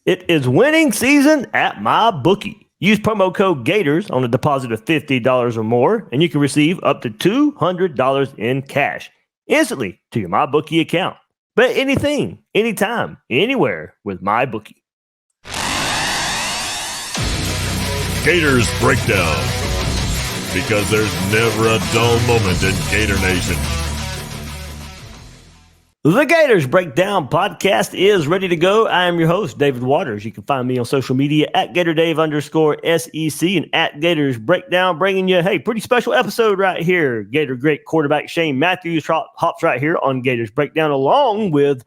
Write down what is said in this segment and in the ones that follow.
It is winning season at MyBookie. Use promo code GATORS on a deposit of $50 or more, and you can receive up to $200 in cash instantly to your MyBookie account. Bet anything, anytime, anywhere with MyBookie. Gators Breakdown, because there's never a dull moment in Gator Nation. The Gators Breakdown podcast is ready to go. I am your host, David Waters. You can find me on social media at GatorDave_SEC and at Gators Breakdown, bringing you, pretty special episode right here. Gator great quarterback Shane Matthews hops right here on Gators Breakdown, along with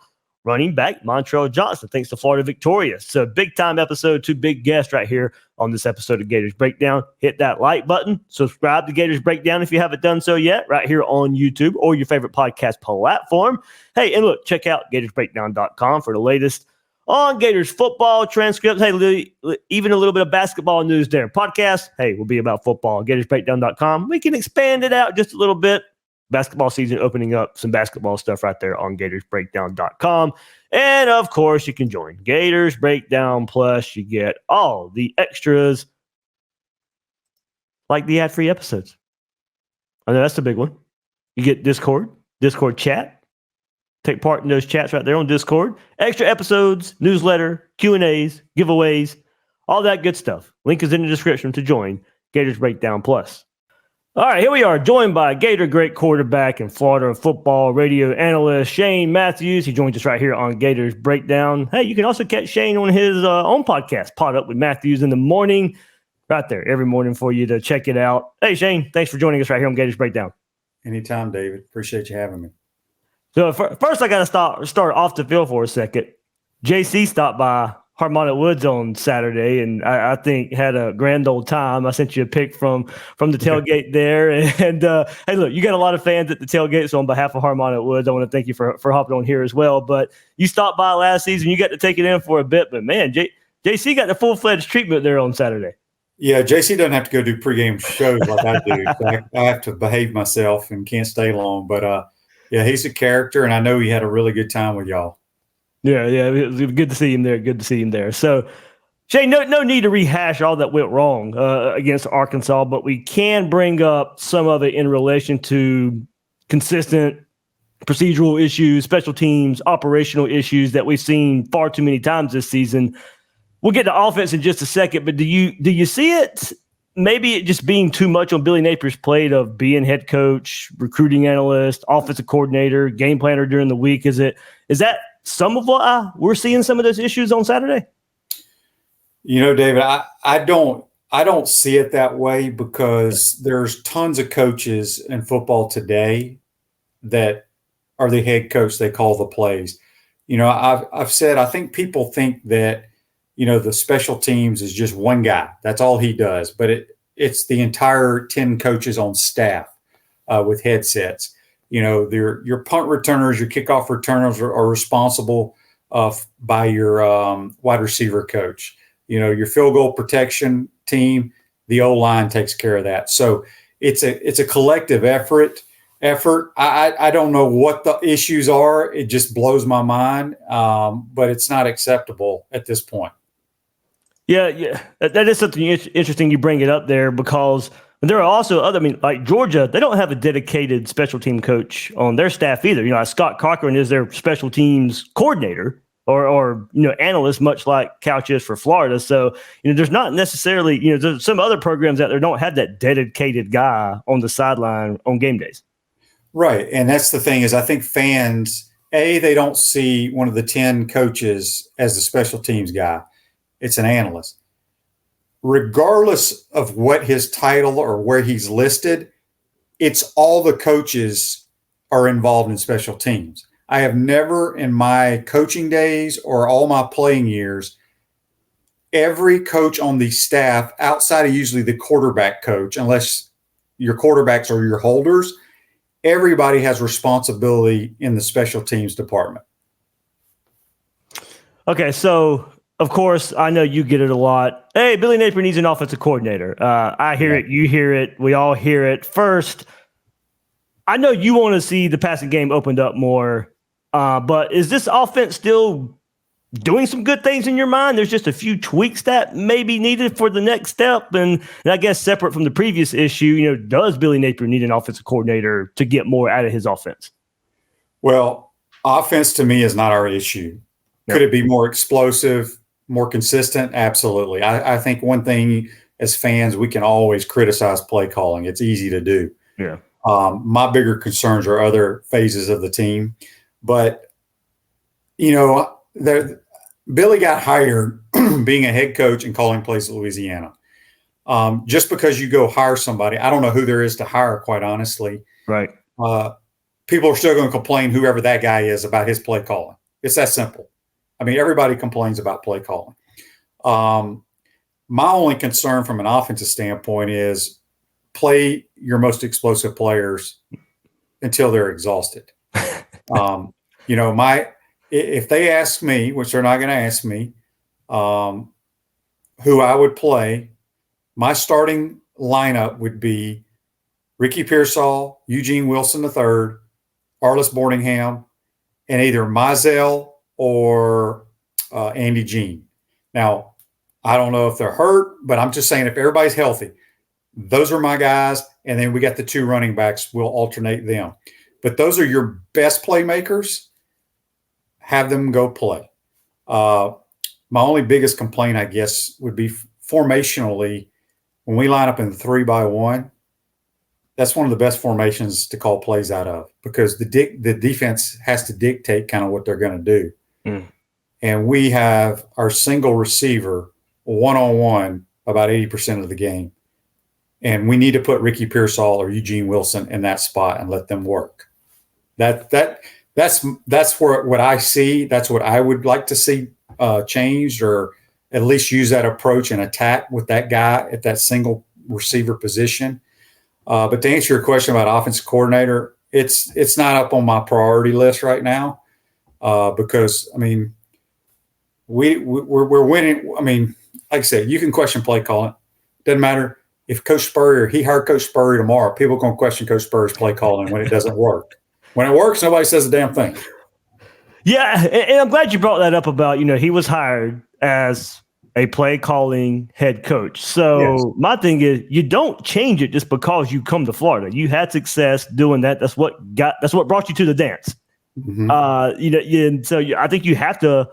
running back Montrell Johnson, thanks to Florida Victoria. So big time episode, two big guests right here on this episode of Gators Breakdown. Hit that like button, subscribe to Gators Breakdown if you haven't done so yet, right here on YouTube or your favorite podcast platform. Hey, and look, check out gatorsbreakdown.com for the latest on Gators football transcripts. Hey, even a little bit of basketball news there. Podcast, will be about football. Gatorsbreakdown.com. We can expand it out just a little bit. Basketball season opening up, some basketball stuff right there on gatorsbreakdown.com. And of course, you can join Gators Breakdown Plus. You get all the extras like the ad-free episodes. I know that's the big one. You get Discord chat. Take part in those chats right there on Discord. Extra episodes, newsletter, Q&As, giveaways, all that good stuff. Link is in the description to join Gators Breakdown Plus. All right, here we are, joined by Gator great quarterback and Florida football radio analyst Shane Matthews. He joins us right here on Gators Breakdown. Hey, you can also catch Shane on his own podcast, Pod Up with Matthews in the morning, right there every morning for you to check it out. Hey, Shane, thanks for joining us right here on Gators Breakdown. Anytime, David. Appreciate you having me. So first, I got to start off the field for a second. JC stopped by Harmonic Woods on Saturday, and I think had a grand old time. I sent you a pic from the tailgate there. And hey, look, you got a lot of fans at the tailgate, so on behalf of Harmonic Woods, I want to thank you for hopping on here as well. But you stopped by last season. You got to take it in for a bit. But, man, JC got the full-fledged treatment there on Saturday. Yeah, JC doesn't have to go do pregame shows like I do. So I have to behave myself and can't stay long. But, yeah, he's a character, and I know he had a really good time with y'all. Yeah, it was good to see him there. So, Shane, no need to rehash all that went wrong against Arkansas, but we can bring up some of it in relation to consistent procedural issues, special teams, operational issues that we've seen far too many times this season. We'll get to offense in just a second, but do you see it? Maybe it just being too much on Billy Napier's plate of being head coach, recruiting analyst, offensive coordinator, game planner during the week. Is that some of what we're seeing some of those issues on Saturday? You know, David, I don't see it that way because there's tons of coaches in football today that are the head coach. They call the plays. You know, I've said, I think people think that, you know, the special teams is just one guy. That's all he does. But it's the entire 10 coaches on staff with headsets. You know, your punt returners, your kickoff returners are responsible by your wide receiver coach. You know, your field goal protection team, the O-line takes care of that. So it's a collective effort. I don't know what the issues are. It just blows my mind, but it's not acceptable at this point. Yeah, that is something interesting you bring it up there because there are also other, like Georgia, they don't have a dedicated special team coach on their staff either. You know, Scott Cochran is their special teams coordinator or analyst, much like Couch is for Florida. So, there's not necessarily, there's some other programs out there don't have that dedicated guy on the sideline on game days. Right. And that's the thing is I think fans, they don't see one of the 10 coaches as the special teams guy. It's an analyst. Regardless of what his title or where he's listed, it's all the coaches are involved in special teams. I have never in my coaching days or all my playing years, every coach on the staff outside of usually the quarterback coach, unless your quarterbacks are your holders, everybody has responsibility in the special teams department. Okay, so of course, I know you get it a lot. Hey, Billy Napier needs an offensive coordinator. I hear it. You hear it. We all hear it. First, I know you want to see the passing game opened up more, but is this offense still doing some good things in your mind. There's just a few tweaks that may be needed for the next step. And I guess separate from the previous issue, does Billy Napier need an offensive coordinator to get more out of his offense? Well, offense to me is not our issue. Could it be more explosive, more consistent? Absolutely. I think one thing as fans, we can always criticize play calling. It's easy to do. Yeah. My bigger concerns are other phases of the team. But, Billy got hired being a head coach and calling plays at Louisiana. Just because you go hire somebody, I don't know who there is to hire, quite honestly. Right. People are still going to complain, whoever that guy is, about his play calling. It's that simple. I mean, everybody complains about play calling. My only concern from an offensive standpoint is play your most explosive players until they're exhausted. If they ask me, which they're not going to ask me, who I would play, my starting lineup would be Ricky Pearsall, Eugene Wilson III, Arliss Boardingham, and either Mizell or Andy Jean. Now, I don't know if they're hurt, but I'm just saying if everybody's healthy, those are my guys. And then we got the two running backs. We'll alternate them. But those are your best playmakers. Have them go play. My only biggest complaint, I guess, would be formationally when we line up in 3-by-1. That's one of the best formations to call plays out of because the defense has to dictate kind of what they're going to do. And we have our single receiver one-on-one about 80% of the game. And we need to put Ricky Pearsall or Eugene Wilson in that spot and let them work. That's what I see. That's what I would like to see changed, or at least use that approach and attack with that guy at that single receiver position. But to answer your question about offensive coordinator, it's not up on my priority list right now because, I mean, we're winning. I mean, like I said, you can question play calling. Doesn't matter if Coach Spurrier, he hired Coach Spurrier tomorrow. People are going to question Coach Spurrier's play calling when it doesn't work. When it works, nobody says a damn thing. Yeah, and I'm glad you brought that up about, he was hired as a play calling head coach. So My thing is, you don't change it just because you come to Florida. You had success doing that. That's what brought you to the dance. Mm-hmm. And so I think you have to.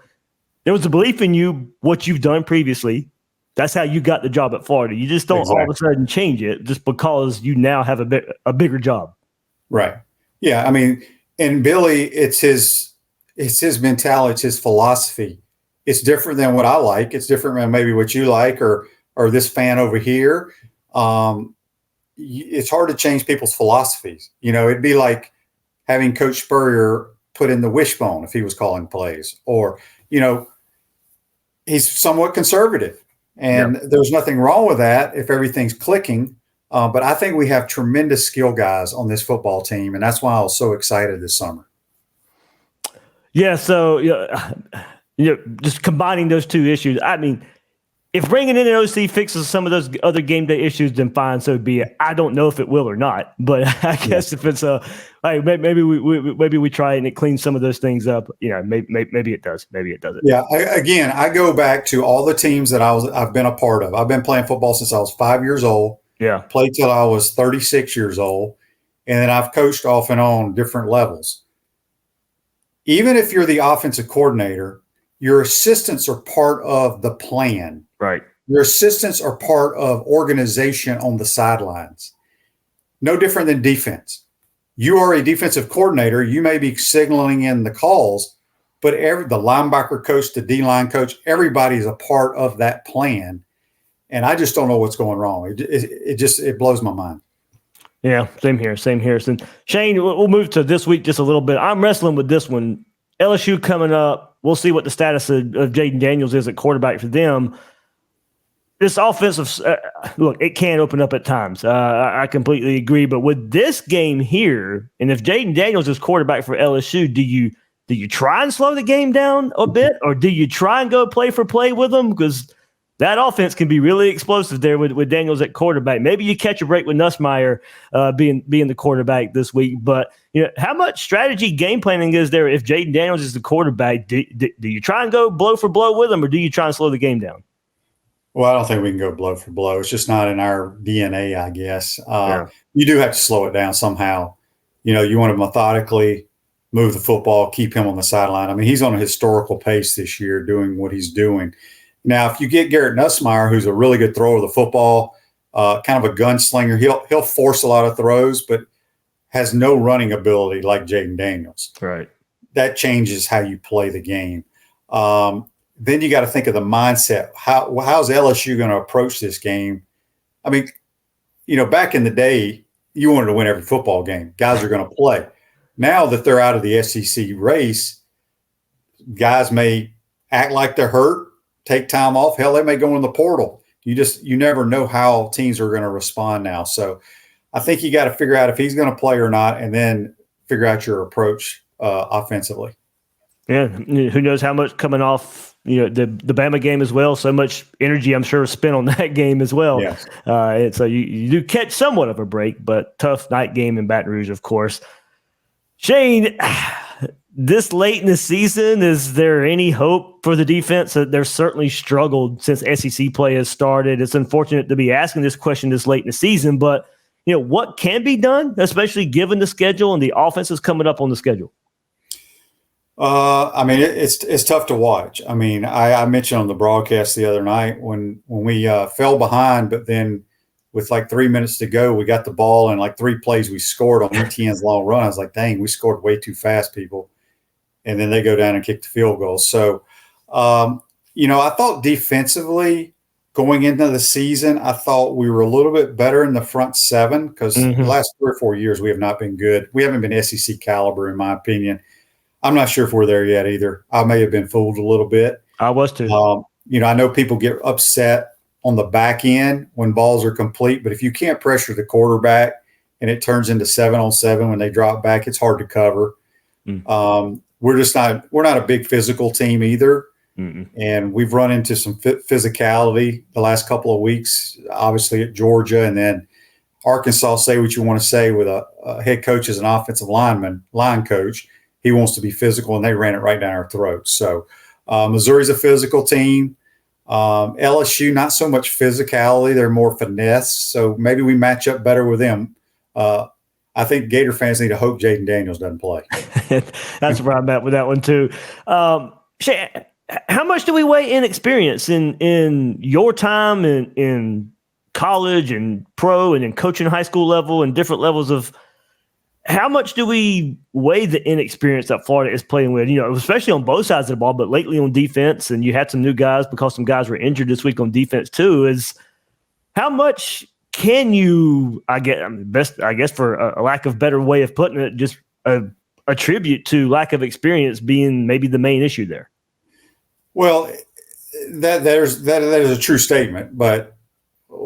There was a belief in you, what you've done previously. That's how you got the job at Florida. You just don't all of a sudden change it just because you now have a bigger job. Right. Yeah. I mean, and Billy, it's his mentality, it's his philosophy. It's different than what I like. It's different than maybe what you like or this fan over here. It's hard to change people's philosophies. It'd be like having Coach Spurrier put in the wishbone if he was calling plays, or, he's somewhat conservative, and there's nothing wrong with that if everything's clicking. But I think we have tremendous skill guys on this football team, and that's why I was so excited this summer. Yeah. So, just combining those two issues. I mean, if bringing in an OC fixes some of those other game day issues, then fine, so be it. I don't know if it will or not, but I guess if it's maybe we try it and it cleans some of those things up. Maybe it does. Maybe it doesn't. Yeah. I go back to all the teams that I've been a part of. I've been playing football since I was 5 years old. Yeah. Played till I was 36 years old, and then I've coached off and on different levels. Even if you're the offensive coordinator, your assistants are part of the plan. Right. Your assistants are part of organization on the sidelines. No different than defense. You are a defensive coordinator. You may be signaling in the calls, but the linebacker coach, the D-line coach, everybody is a part of that plan. And I just don't know what's going wrong. It blows my mind. Yeah, same here. So Shane, we'll move to this week just a little bit. I'm wrestling with this one. LSU coming up. We'll see what the status of Jaden Daniels is at quarterback for them. This offensive look, it can open up at times. I completely agree. But with this game here, and if Jaden Daniels is quarterback for LSU, do you try and slow the game down a bit, or do you try and go play for play with them? Because that offense can be really explosive there with Daniels at quarterback. Maybe you catch a break with Nussmeier being the quarterback this week. But how much strategy game planning is there if Jaden Daniels is the quarterback? Do you try and go blow for blow with him, or do you try and slow the game down? Well, I don't think we can go blow for blow. It's just not in our DNA, I guess. Yeah. You do have to slow it down somehow. You want to methodically move the football, keep him on the sideline. I mean, he's on a historical pace this year doing what he's doing. Now, if you get Garrett Nussmeier, who's a really good thrower of the football, kind of a gunslinger, he'll force a lot of throws, but has no running ability like Jaden Daniels. Right. That changes how you play the game. Then you got to think of the mindset. How's LSU going to approach this game? I mean, back in the day, you wanted to win every football game. Guys are going to play. Now that they're out of the SEC race, guys may act like they're hurt, take time off. Hell, they may go in the portal. You never know how teams are going to respond now. So I think you got to figure out if he's going to play or not, and then figure out your approach offensively. Yeah, who knows how much coming off the Bama game as well. So much energy, I'm sure, spent on that game as well. Yes. And so you do catch somewhat of a break, but tough night game in Baton Rouge, of course. Shane, this late in the season, is there any hope for the defense? They're certainly struggled since SEC play has started. It's unfortunate to be asking this question this late in the season, but what can be done, especially given the schedule and the offenses coming up on the schedule? I mean, it's tough to watch. I mean, I mentioned on the broadcast the other night when we fell behind, but then with like 3 minutes to go, we got the ball and like 3 plays we scored on ETN's long run. I was like, dang, we scored way too fast, people. And then they go down and kick the field goal. So, I thought defensively going into the season, I thought we were a little bit better in the front 7 because the last 3 or 4 years we have not been good. We haven't been SEC caliber, in my opinion. I'm not sure if we're there yet either. I may have been fooled a little bit. I was too. I know people get upset on the back end when balls are complete, but if you can't pressure the quarterback and it turns into 7-on-7 when they drop back, it's hard to cover. We're not a big physical team either. And we've run into some physicality the last couple of weeks, obviously at Georgia, and then Arkansas. Say what you want to say with a head coach as an offensive line coach. He wants to be physical, and they ran it right down our throats. So Missouri's a physical team. LSU, not so much physicality. They're more finesse. So maybe we match up better with them. I think Gator fans need to hope Jaden Daniels doesn't play. That's where I'm at with that one too. Shay, how much do we weigh inexperience in your time in college and pro and in coaching high school level and different levels of – how much do we weigh the inexperience that Florida is playing with, especially on both sides of the ball, but lately on defense, and you had some new guys because some guys were injured this week on defense too, is how much can you, I guess for a lack of better way of putting it, just attribute to lack of experience being maybe the main issue there? Well, that is a true statement, but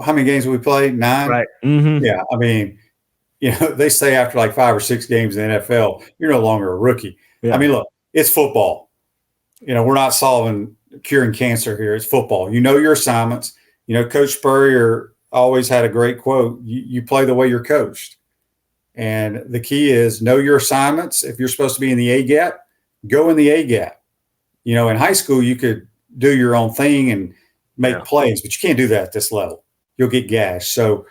how many games have we played? 9? Right. Mm-hmm. Yeah. I mean, they say after like 5 or 6 games in the NFL, you're no longer a rookie. Yeah. I mean, look, it's football. We're not curing cancer here. It's football. Your assignments. Coach Spurrier always had a great quote. You play the way you're coached. And the key is know your assignments. If you're supposed to be in the A gap, go in the A gap. In high school, you could do your own thing and make plays, but you can't do that at this level. You'll get gashed. So,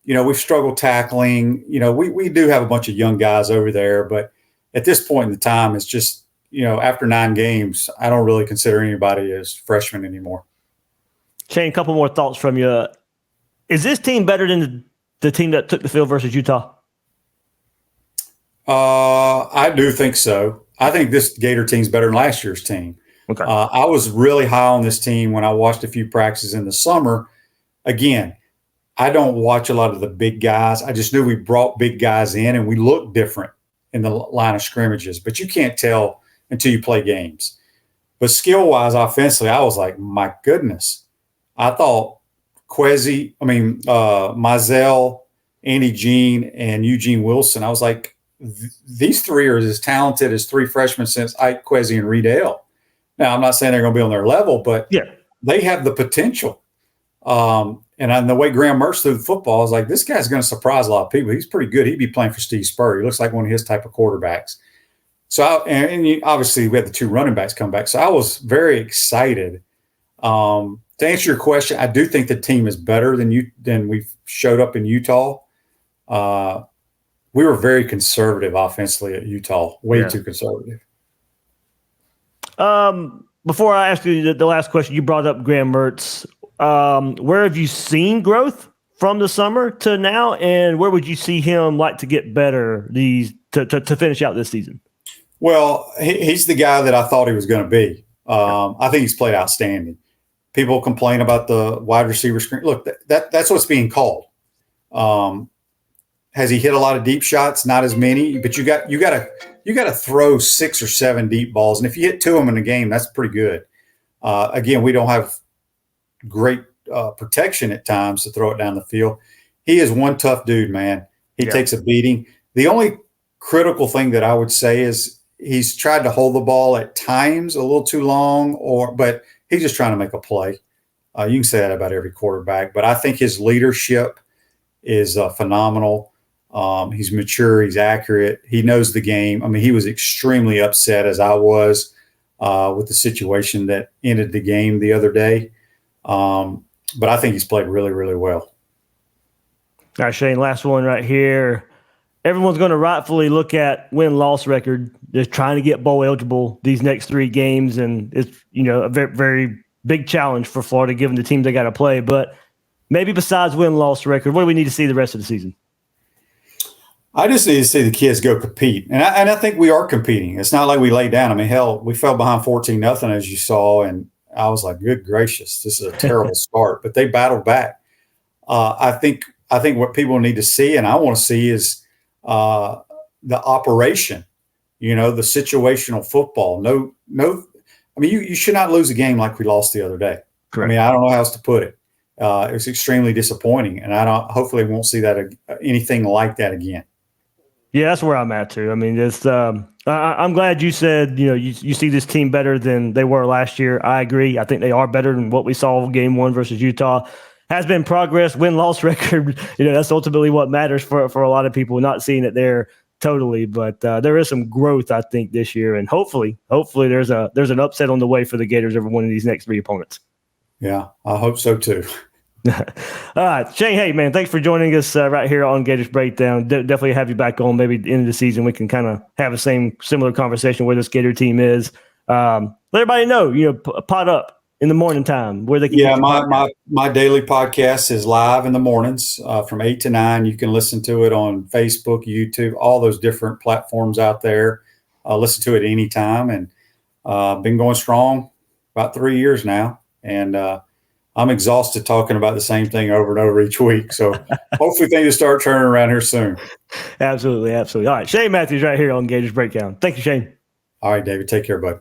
we've struggled tackling. We do have a bunch of young guys over there, but at this point in the time, it's just, after 9 games, I don't really consider anybody as freshmen anymore. Shane, a couple more thoughts from you. Is this team better than the team that took the field versus Utah? I do think so. I think this Gator team's better than last year's team. Okay. I was really high on this team when I watched a few practices in the summer. Again, I don't watch a lot of the big guys. I just knew we brought big guys in and we looked different in the line of scrimmages, but you can't tell until you play games. But skill-wise, offensively, I was like, my goodness. I thought Mizell, Andy Jean, and Eugene Wilson, I was like, these 3 are as talented as 3 freshmen since Ike Kwesi and Reed Ale. Now, I'm not saying they're going to be on their level, but they have the potential. And the way Graham Mertz threw the football, I was like, this guy's going to surprise a lot of people. He's pretty good. He'd be playing for Steve Spurrier. He looks like one of his type of quarterbacks. So, obviously, we had the 2 running backs come back. So I was very excited. To answer your question, I do think the team is better than we showed up in Utah. We were very conservative offensively at Utah, way too conservative. Before I ask you the last question, you brought up Graham Mertz. Where have you seen growth from the summer to now, and where would you see him like to get better to finish out this season? Well, he's the guy that I thought he was going to be. I think he's played outstanding. People complain about the wide receiver screen. Look, that's what's being called. Has he hit a lot of deep shots? Not as many, but you got to throw 6 or 7 deep balls, and if you hit 2 of them in a game, that's pretty good. Again, we don't have great protection at times to throw it down the field. He is one tough dude, man. He takes a beating. The only critical thing that I would say is he's tried to hold the ball at times a little too long, but he's just trying to make a play. You can say that about every quarterback, but I think his leadership is phenomenal. He's mature. He's accurate. He knows the game. I mean, he was extremely upset, as I was, with the situation that ended the game the other day. But I think he's played really, really well. All right, Shane, last one right here. Everyone's going to rightfully look at win-loss record, just trying to get bowl eligible these next 3 games, and it's a very, very big challenge for Florida given the team they got to play. But maybe besides win-loss record, what do we need to see the rest of the season? I just need to see the kids go compete, and I think we are competing. It's not like we laid down. I mean, hell, we fell behind 14-0 as you saw, and I was like, good gracious, this is a terrible start. But they battled back. I think what people need to see, and I want to see, is the operation, the situational football. No. I mean, you should not lose a game like we lost the other day. Correct. I mean, I don't know how else to put it. It was extremely disappointing, and hopefully won't see that anything like that again. Yeah, that's where I'm at too. I mean, I'm glad you said you see this team better than they were last year. I agree. I think they are better than what we saw game 1 versus Utah. Has been progress, win-loss record. That's ultimately what matters for a lot of people. Not seeing it there totally, but there is some growth, I think, this year, and hopefully there's an upset on the way for the Gators over one of these next 3 opponents. Yeah, I hope so too. All right, Shane, hey, man, thanks for joining us right here on Gators Breakdown. Definitely have you back on. Maybe at the end of the season we can kind of have a similar conversation where this Gator team is. Let everybody know, pot up in the morning time where they can. Yeah, my daily podcast is live in the mornings from 8 to 9. You can listen to it on Facebook, YouTube, all those different platforms out there. Listen to it anytime, and been going strong about 3 years now, and I'm exhausted talking about the same thing over and over each week. So hopefully things start turning around here soon. Absolutely. All right. Shane Matthews right here on Gators Breakdown. Thank you, Shane. All right, David. Take care, bud.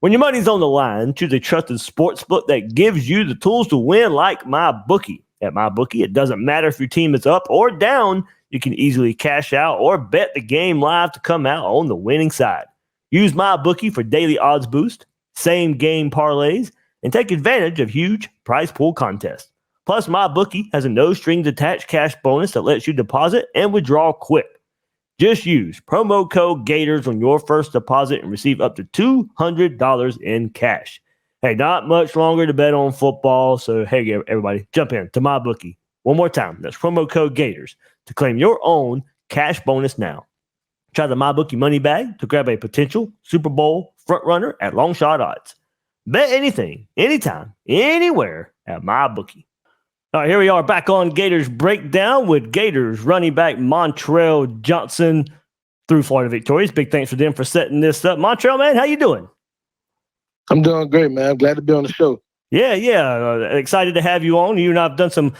When your money's on the line, choose a trusted sportsbook that gives you the tools to win, like MyBookie. At MyBookie, it doesn't matter if your team is up or down. You can easily cash out or bet the game live to come out on the winning side. Use MyBookie for daily odds boost, same game parlays, and take advantage of huge prize pool contests. Plus, MyBookie has a no-strings attached cash bonus that lets you deposit and withdraw quick. Just use promo code Gators on your first deposit and receive up to $200 in cash. Hey, not much longer to bet on football, so hey, everybody, jump in to MyBookie. One more time, that's promo code Gators to claim your own cash bonus now. Try the MyBookie money bag to grab a potential Super Bowl frontrunner at long shot odds. Bet anything, anytime, anywhere at MyBookie. All right, here we are back on Gators Breakdown with Gators running back Montrell Johnson through Florida victorious. Big thanks for them for setting this up. Montrell, man, how you doing? I'm doing great, man. I'm glad to be on the show. Yeah. Excited to have you on. You and I have done some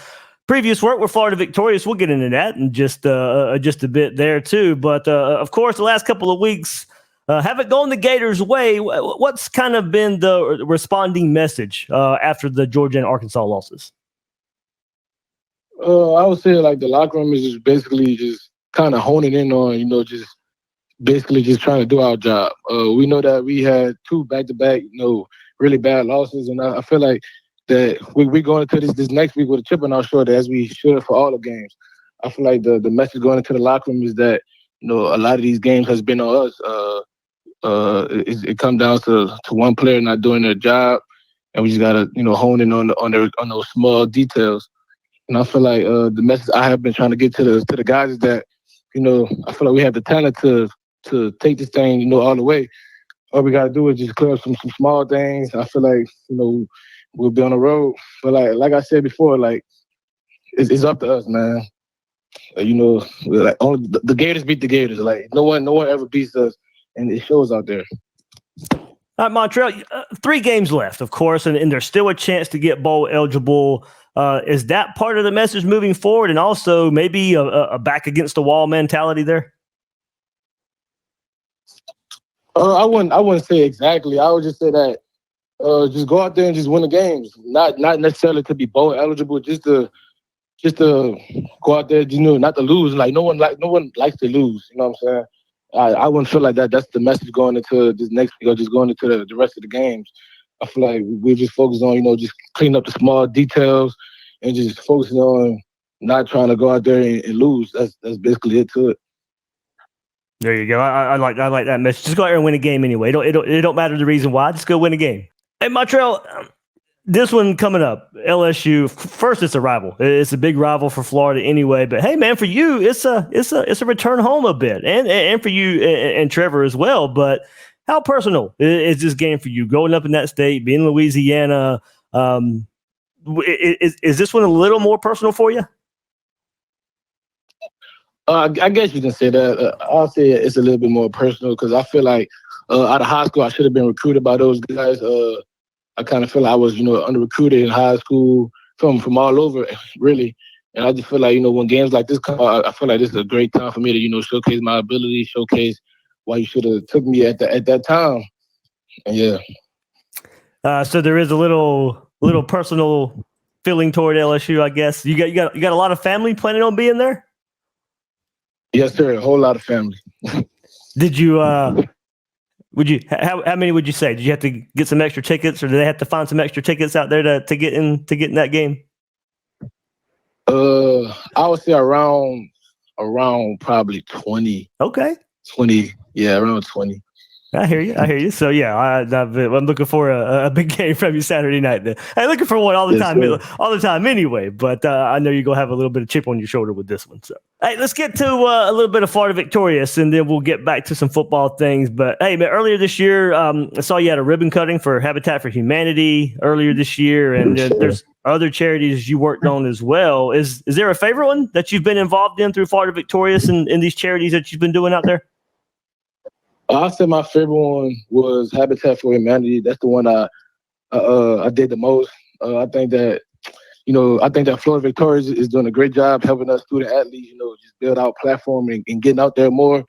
previous work with Florida victorious. We'll get into that in just a bit there too. But of course, the last couple of weeks haven't gone the Gators' way. What's kind of been the responding message after the Georgia and Arkansas losses? I would say like the locker room is just basically just kind of honing in on, just basically just trying to do our job. We know that we had 2 back-to-back, really bad losses. And I feel like that we're going into this next week with a chip on our shoulder, as we should for all the games. I feel like the message going into the locker room is that, a lot of these games has been on us. It comes down to one player not doing their job, and we just gotta hone in on those small details. And I feel like the message I have been trying to get to the guys is that I feel like we have the talent to take this thing all the way. All we gotta do is just clear up some small things. I feel like we'll be on the road. But like I said before, like it's up to us, man. Like only the Gators beat the Gators. Like no one ever beats us, and it shows out there. All right, Montrell, 3 games left, of course, and there's still a chance to get bowl eligible. Is that part of the message moving forward, and also maybe a back against the wall mentality there? I wouldn't say exactly. I would just say that just go out there and just win the games. Not necessarily to be bowl eligible, just to go out there, not to lose. Like no one likes to lose. You know what I'm saying? I wouldn't feel like that. That's the message going into this next week or just going into the rest of the games. I feel like we're just focused on, just cleaning up the small details and just focusing on not trying to go out there and lose. That's basically it to it. There you go. I like that message. Just go out there and win a game anyway. It don't matter the reason why. Just go win a game. Hey, Montrell, this one coming up, LSU. First, it's a rival. It's a big rival for Florida anyway. But hey, man, for you, it's a return home a bit, and for you and Trevor as well. But how personal is this game for you? Growing up in that state, being in Louisiana, is this one a little more personal for you? I guess you can say that. I'll say it's a little bit more personal because I feel like out of high school, I should have been recruited by those guys. I kind of feel like I was, under-recruited in high school from all over, really. And I just feel like, when games like this come out, I feel like this is a great time for me to, showcase my ability, showcase why you should have took me at that time. And yeah. So there is a little personal feeling toward LSU, I guess. You got a lot of family planning on being there? Yes, sir. A whole lot of family. Did you? Would you? How many would you say? Did you have to get some extra tickets, or did they have to find some extra tickets out there to get in that game? I would say around probably 20. Okay. 20. Yeah, around 20. I hear you. So yeah, I'm looking for a big game from you Saturday night. Then I'm looking for one all the time anyway. But I know you're gonna have a little bit of chip on your shoulder with this one. So hey, let's get to a little bit of Florida Victorious, and then we'll get back to some football things. But hey, man, earlier this year, I saw you had a ribbon cutting for Habitat for Humanity earlier this year, and there's other charities you worked on as well. Is there a favorite one that you've been involved in through Florida Victorious and these charities that you've been doing out there? I'll say my favorite one was Habitat for Humanity. That's the one I did the most. I think that Florida Victorious is doing a great job helping us student athletes, just build our platform and getting out there more.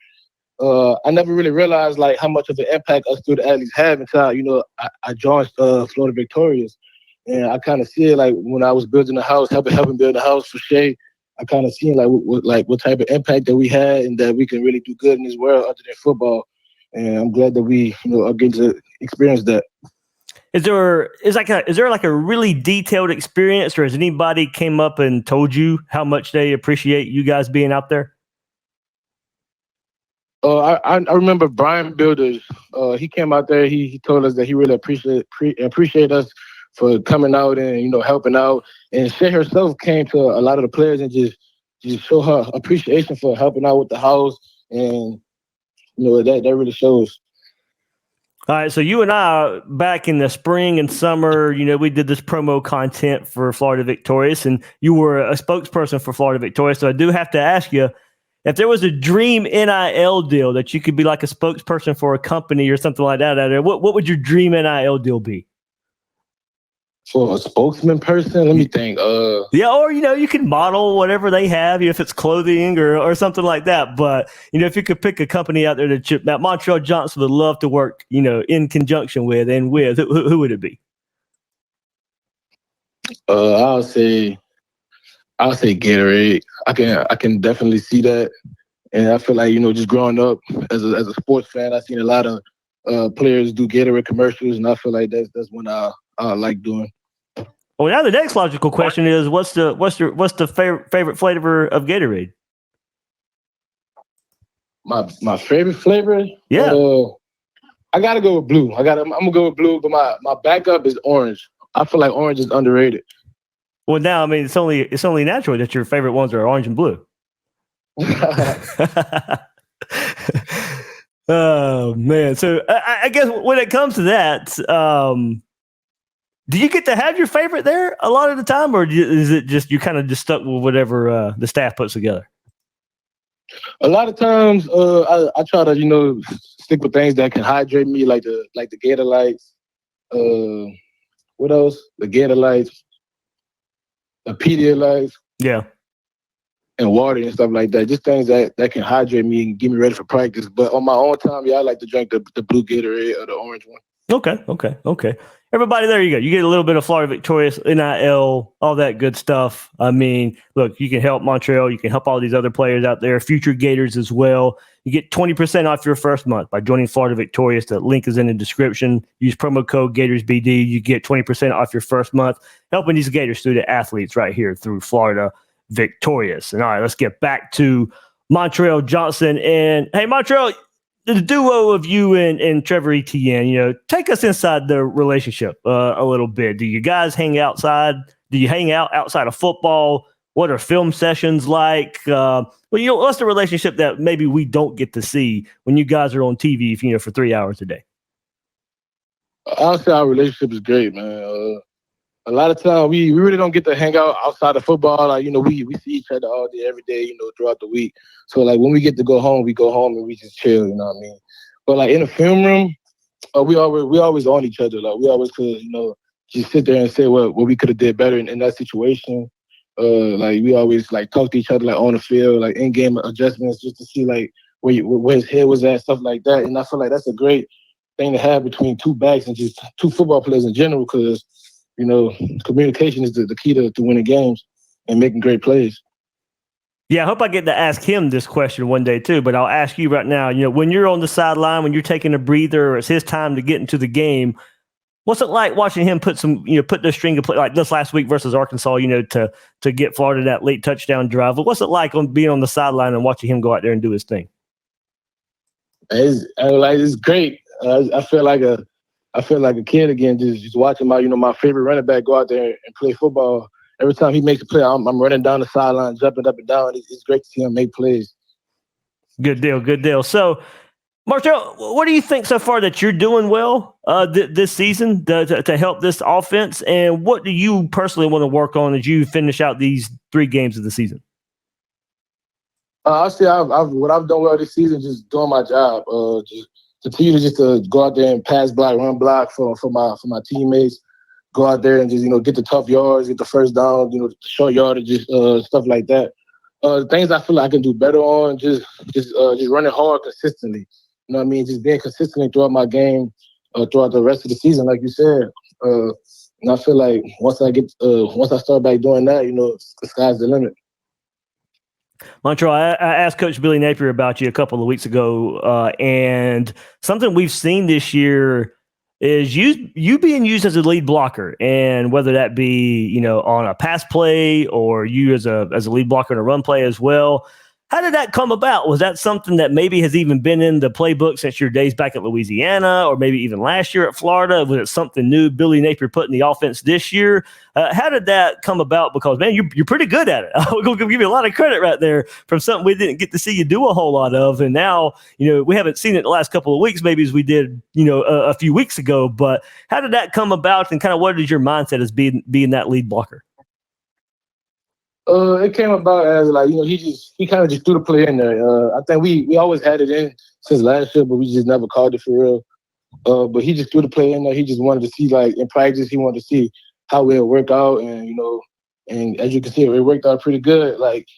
I never really realized like how much of an impact us student athletes have until I joined Florida Victorious, and I kind of see it like when I was building the house, helping build the house for Shay. I kind of seen what type of impact that we had and that we can really do good in this world other than football. And I'm glad that we, are getting to experience that. Is there like a really detailed experience, or has anybody came up and told you how much they appreciate you guys being out there? I remember Brian Builders. He came out there. He told us that he really appreciate us for coming out and helping out. And Shay herself came to a lot of the players and just show her appreciation for helping out with the house, and that really shows. All right, so you and I, back in the spring and summer, we did this promo content for Florida Victorious, and you were a spokesperson for Florida Victorious. So I do have to ask you, if there was a dream NIL deal that you could be like a spokesperson for a company or something like that out there, what would your dream NIL deal be? For a spokesman person, let me think. Yeah, or you can model whatever they have, if it's clothing or something like that. But if you could pick a company out there that Montrell Johnson would love to work, in conjunction with who would it be? I'll say Gatorade. I can definitely see that, and I feel like just growing up as a sports fan, I've seen a lot of players do Gatorade commercials, and I feel like that's what I like doing. Well, now the next logical question is, what's the favorite flavor of Gatorade? My favorite flavor? Yeah. I gotta go with blue. I'm gonna go with blue, but my backup is orange. I feel like orange is underrated. Well, now I mean it's only natural that your favorite ones are orange and blue. Oh man! So I guess when it comes to that, do you get to have your favorite there a lot of the time, or is it just you kind of just stuck with whatever the staff puts together? A lot of times, I try to stick with things that can hydrate me, like the Gator lights. What else? The Gator lights, the Pedialyte, yeah, and water and stuff like that. Just things that can hydrate me and get me ready for practice. But on my own time, I like to drink the blue Gatorade or the orange one. Okay. Everybody, there you go. You get a little bit of Florida Victorious, NIL, all that good stuff. I mean, look, you can help Montreal. You can help all these other players out there, future Gators as well. You get 20% off your first month by joining Florida Victorious. The link is in the description. Use promo code GatorsBD. You get 20% off your first month, helping these Gator student athletes right here through Florida Victorious. And all right, let's get back to Montrell Johnson. And hey, Montrell, the duo of you and Trevor Etienne, take us inside the relationship a little bit. Do you guys hang outside? Do you hang out outside of football? What are film sessions like? What's the relationship that maybe we don't get to see when you guys are on TV, for 3 hours a day? I'll say our relationship is great, man. A lot of time we really don't get to hang out outside of football. Like, we see each other all day, every day, throughout the week. So, like, when we get to go home, we go home and we just chill, you know what I mean? But, like, in the film room, we always on each other. Like, we always could, just sit there and say what we could have did better in that situation. Like, we always, like, talk to each other, like, on the field, like, in-game adjustments just to see, like, where his head was at, stuff like that. And I feel like that's a great thing to have between two backs and just two football players in general because, communication is the key to winning games and making great plays. Yeah, I hope I get to ask him this question one day too, but I'll ask you right now, when you're on the sideline, when you're taking a breather, or it's his time to get into the game, what's it like watching him put the string of play like this last week versus Arkansas, to get Florida that late touchdown drive? What's it like on being on the sideline and watching him go out there and do his thing? It's great. I feel like a kid again, just watching my favorite running back go out there and play football. Every time he makes a play, I'm running down the sideline, jumping up and down. It's great to see him make plays. Good deal. So, Marcel, what do you think so far that you're doing well this season to help this offense? And what do you personally want to work on as you finish out these 3 games of the season? I'll say what I've done well this season, just doing my job. Just continue to go out there and pass block, run block for my teammates. Go out there and just, get the tough yards, get the first down, the short yardage, stuff like that. Things I feel like I can do better on, just running hard consistently. You know what I mean? Just being consistent throughout my game, throughout the rest of the season, like you said. And I feel like once I start back doing that, the sky's the limit. Montrell, I asked Coach Billy Napier about you a couple of weeks ago, and something we've seen this year is you being used as a lead blocker, and whether that be on a pass play or you as a lead blocker in a run play as well. How did that come about? Was that something that maybe has even been in the playbook since your days back at Louisiana, or maybe even last year at Florida? Was it something new Billy Napier put in the offense this year? How did that come about? Because, man, you're pretty good at it. I'm going to give you a lot of credit right there from something we didn't get to see you do a whole lot of. And now, we haven't seen it the last couple of weeks, maybe as we did, a few weeks ago. But how did that come about, and kind of what is your mindset as being that lead blocker? It came about as he kind of just threw the play in there. I think we always had it in since last year, but we just never called it for real. But he just threw the play in there. He just wanted to see, like, in practice, he wanted to see how it would work out, and and as you can see, it worked out pretty good. Like,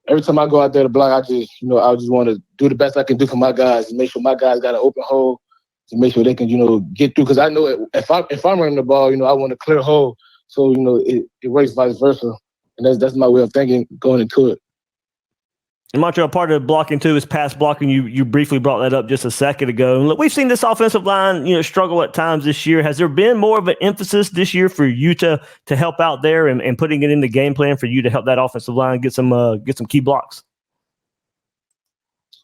every time I go out there to block, I just want to do the best I can do for my guys and make sure my guys got an open hole to make sure they can get through. Because I know if I'm running the ball, I want a clear hole, so it works vice versa. And that's my way of thinking going into it. And Montreal, part of blocking too is pass blocking. You briefly brought that up just a second ago. And look, we've seen this offensive line, struggle at times this year. Has there been more of an emphasis this year for you to help out there and putting it in the game plan for you to help that offensive line get some key blocks?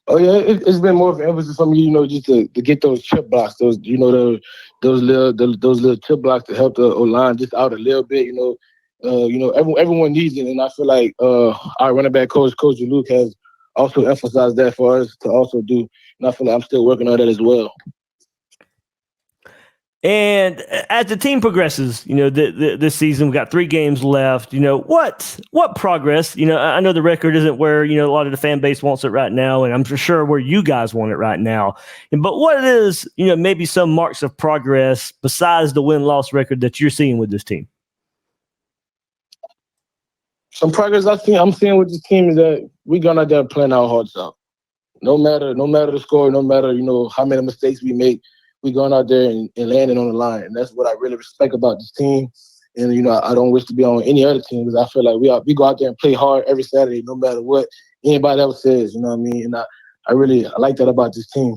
Oh yeah, it's been more of an emphasis for me, just to get those chip blocks, those little chip blocks to help the O-line just out a little bit. Everyone needs it, and I feel like our running back Coach Luke has also emphasized that for us to also do. And I feel like I'm still working on that as well. And as the team progresses, this season, we've got 3 games left. What progress? I know the record isn't where, a lot of the fan base wants it right now, and I'm sure where you guys want it right now. But what is, maybe some marks of progress besides the win-loss record that you're seeing with this team? Some progress I'm seeing with this team is that we're going out there playing our hearts out. No matter the score, no matter, how many mistakes we make, we going out there and landing on the line. And that's what I really respect about this team. And, I don't wish to be on any other team because I feel like we go out there and play hard every Saturday, no matter what anybody else says, you know what I mean? And I like that about this team.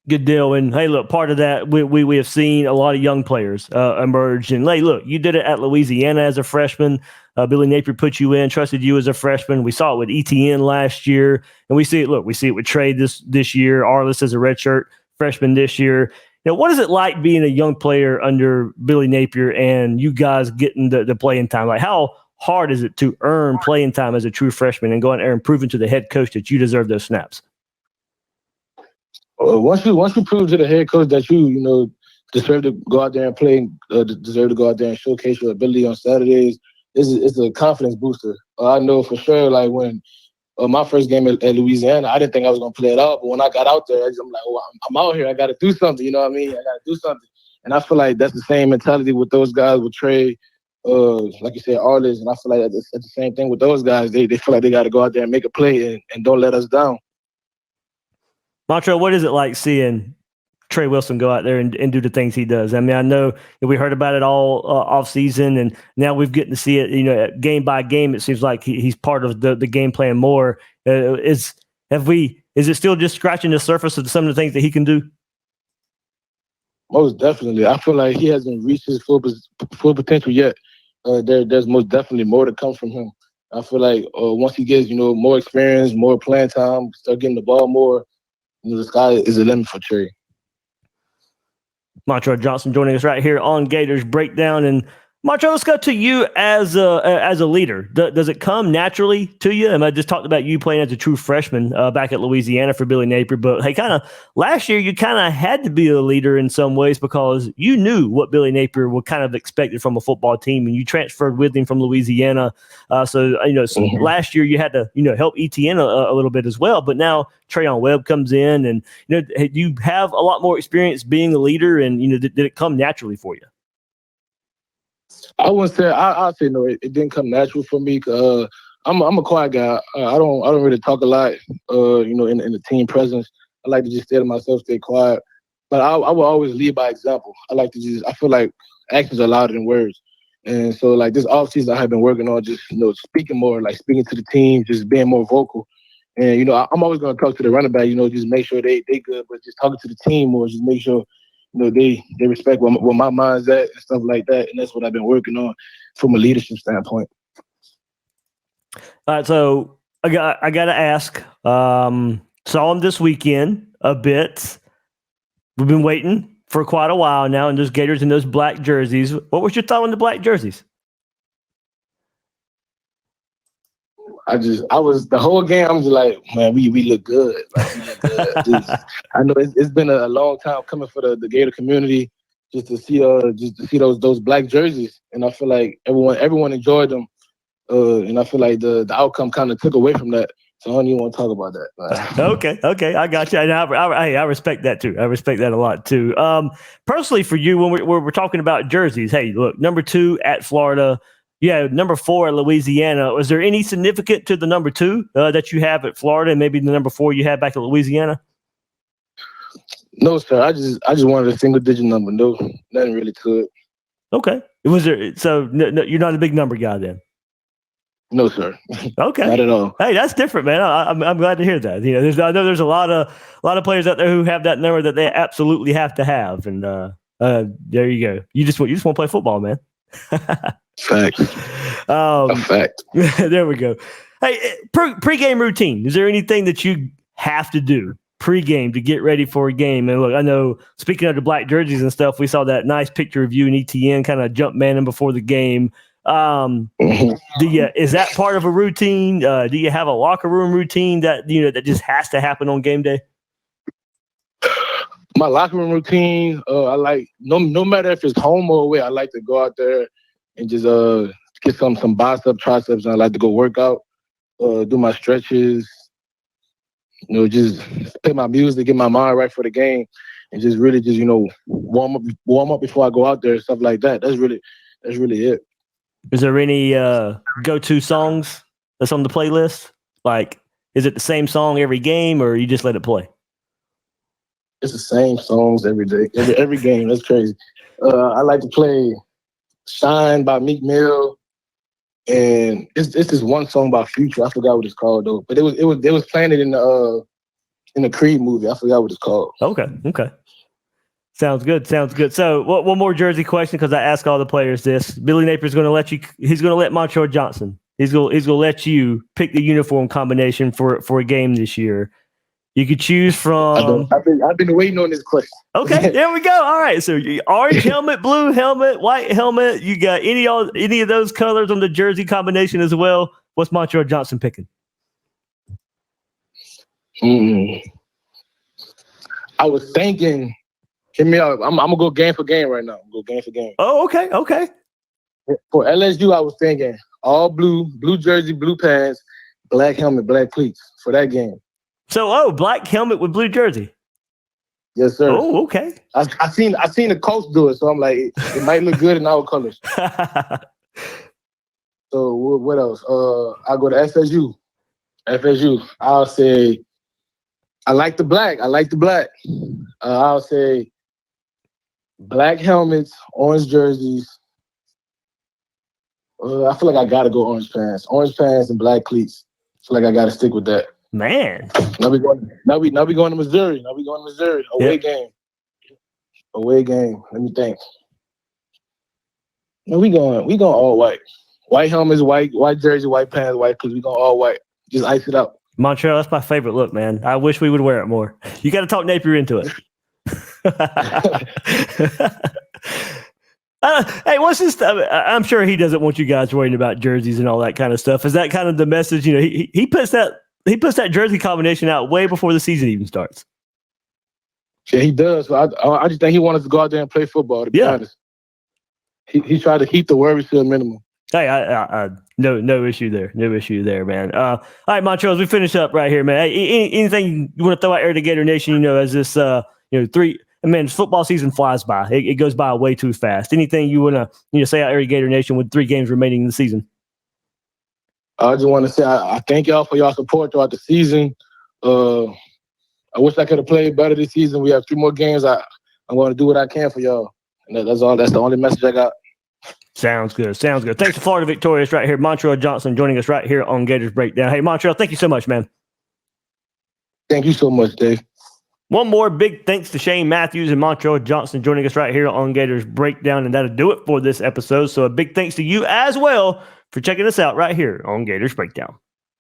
Good deal. And hey, look, part of that, we have seen a lot of young players emerge. And hey, look, you did it at Louisiana as a freshman. Billy Napier put you in, trusted you as a freshman. We saw it with ETN last year. And we see it with Trey this year, Arliss as a redshirt freshman this year. What is it like being a young player under Billy Napier and you guys getting the playing time? Like, how hard is it to earn playing time as a true freshman and go out there and proving to the head coach that you deserve those snaps? Once you prove to the head coach that you deserve to go out there and play, deserve to go out there and showcase your ability on Saturdays, it's a confidence booster. I know for sure, like when my first game at Louisiana, I didn't think I was going to play it out. But when I got out there, I'm like, I'm out here. I got to do something. You know what I mean? I got to do something. And I feel like that's the same mentality with those guys, with Trey, like you said, Arliss. And I feel like it's the same thing with those guys. They feel like they got to go out there and make a play and don't let us down. Montrell, what is it like seeing Trey Wilson go out there and do the things he does? I mean, I know we heard about it all off season, and now we've getting to see it. Game by game, it seems like he's part of the game plan more. Is it still just scratching the surface of some of the things that he can do? Most definitely. I feel like he hasn't reached his full potential yet. There's most definitely more to come from him. I feel like once he gets more experience, more playing time, start getting the ball more, the sky is the limit for Trey. Montrell Johnson joining us right here on Gators Breakdown. And Montrell, let's go to you as a leader. Does it come naturally to you? And I just talked about you playing as a true freshman back at Louisiana for Billy Napier. But hey, last year you kind of had to be a leader in some ways because you knew what Billy Napier would kind of expected from a football team, and you transferred with him from Louisiana. So last year you had to help ETN a little bit as well. But now Trayon Webb comes in, and you have a lot more experience being a leader. And did it come naturally for you? I wouldn't say. I'd say no. It didn't come natural for me. I'm a quiet guy. I don't really talk a lot. In the team presence, I like to just stay to myself, stay quiet. But I will always lead by example. I feel like actions are louder than words. And so like this offseason, I have been working on just speaking more, like speaking to the team, just being more vocal. And I'm always going to talk to the running back. Just make sure they good, but just talking to the team more, just make sure. They respect where my mind's at and stuff like that. And that's what I've been working on from a leadership standpoint. All right, so I got to ask. Saw him this weekend a bit. We've been waiting for quite a while now, and those Gators in those black jerseys. What was your thought on the black jerseys? I was the whole game. I'm just like, man, we look good. Like, we look good. I know it's been a long time coming for the Gator community just to see those black jerseys, and I feel like everyone enjoyed them, and I feel like the outcome kind of took away from that. So I don't even want to talk about that. Okay, I got you. And I respect that too. I respect that a lot too. Personally, for you, when we're talking about jerseys, hey, look, number 2 at Florida. Yeah, number 4 at Louisiana. Was there any significant to the number 2 that you have at Florida, and maybe the number 4 you had back at Louisiana? No, sir. I just wanted a single-digit number. No, nothing really to it. Okay. Was there? So no, you're not a big number guy then. No, sir. Okay, not at all. Hey, that's different, man. I'm glad to hear that. I know there's a lot of players out there who have that number that they absolutely have to have, and there you go. You just want to play football, man. Fact. A fact. There we go. Hey, pregame routine. Is there anything that you have to do pregame to get ready for a game? And look, I know, speaking of the black jerseys and stuff, we saw that nice picture of you and ETN kind of jump manning before the game. Is that part of a routine? Do you have a locker room routine that that just has to happen on game day? My locker room routine, I like no matter if it's home or away, I like to go out there and just get some bicep, triceps, and I like to go work out, do my stretches, just play my music, get my mind right for the game, and just really just warm up before I go out there, stuff like that. That's really it. Is there any go-to songs that's on the playlist? Like, is it the same song every game, or you just let it play? It's the same songs every day, every game. That's crazy. I like to play "Shine" by Meek Mill, and it's this one song by Future. I forgot what it's called though, but they was playing it in the Creed movie. I forgot what it's called. Okay. Sounds good. So, one more jersey question, because I ask all the players this. Billy Napier's going to let you. He's going to let Montrell Johnson. He's going to let you pick the uniform combination for a game this year. You could choose from. I've been waiting on this question. Okay, there we go. All right, so orange helmet, blue helmet, white helmet. You got any of those colors on the jersey combination as well? What's Montrell Johnson picking? I was thinking. Hit me up. I'm gonna go game for game right now. Oh, okay. For LSU, I was thinking all blue jersey, blue pants, black helmet, black cleats for that game. So, black helmet with blue jersey. Yes, sir. Oh, okay. I seen the coach do it, so I'm like, it might look good in our colors. So what else? I go to FSU. I'll say I like the black. I'll say black helmets, orange jerseys. I feel like I gotta go orange pants and black cleats. I feel like I gotta stick with that. Man. Now we going to Missouri. Away game. Let me think. No, we going all white. White helmets, white jersey, white pants, white cleats. We going all white. Just ice it up. Montrell, that's my favorite look, man. I wish we would wear it more. You got to talk Napier into it. Hey, what's this? I'm sure he doesn't want you guys worrying about jerseys and all that kind of stuff. Is that kind of the message? He puts that jersey combination out way before the season even starts. Yeah, he does. I just think he wanted to go out there and play football. To be honest, he tried to keep the worries to a minimum. Hey, no issue there. No issue there, man. All right, Montrell, as we finish up right here, man. Hey, anything you want to throw out there to Gator Nation? As this, football season flies by. It goes by way too fast. Anything you want to say out there to Gator Nation with 3 games remaining in the season? I just want to say I thank y'all for y'all support throughout the season. I wish I could have played better this season. We have 3 more games. I'm going to do what I can for y'all. And that's all. That's the only message I got. Sounds good. Thanks to Florida Victorious right here. Montrell Johnson joining us right here on Gators Breakdown. Hey, Montrell, thank you so much, man. Thank you so much, Dave. One more big thanks to Shane Matthews and Montrell Johnson joining us right here on Gators Breakdown, and that'll do it for this episode. So a big thanks to you as well for checking us out right here on Gators Breakdown.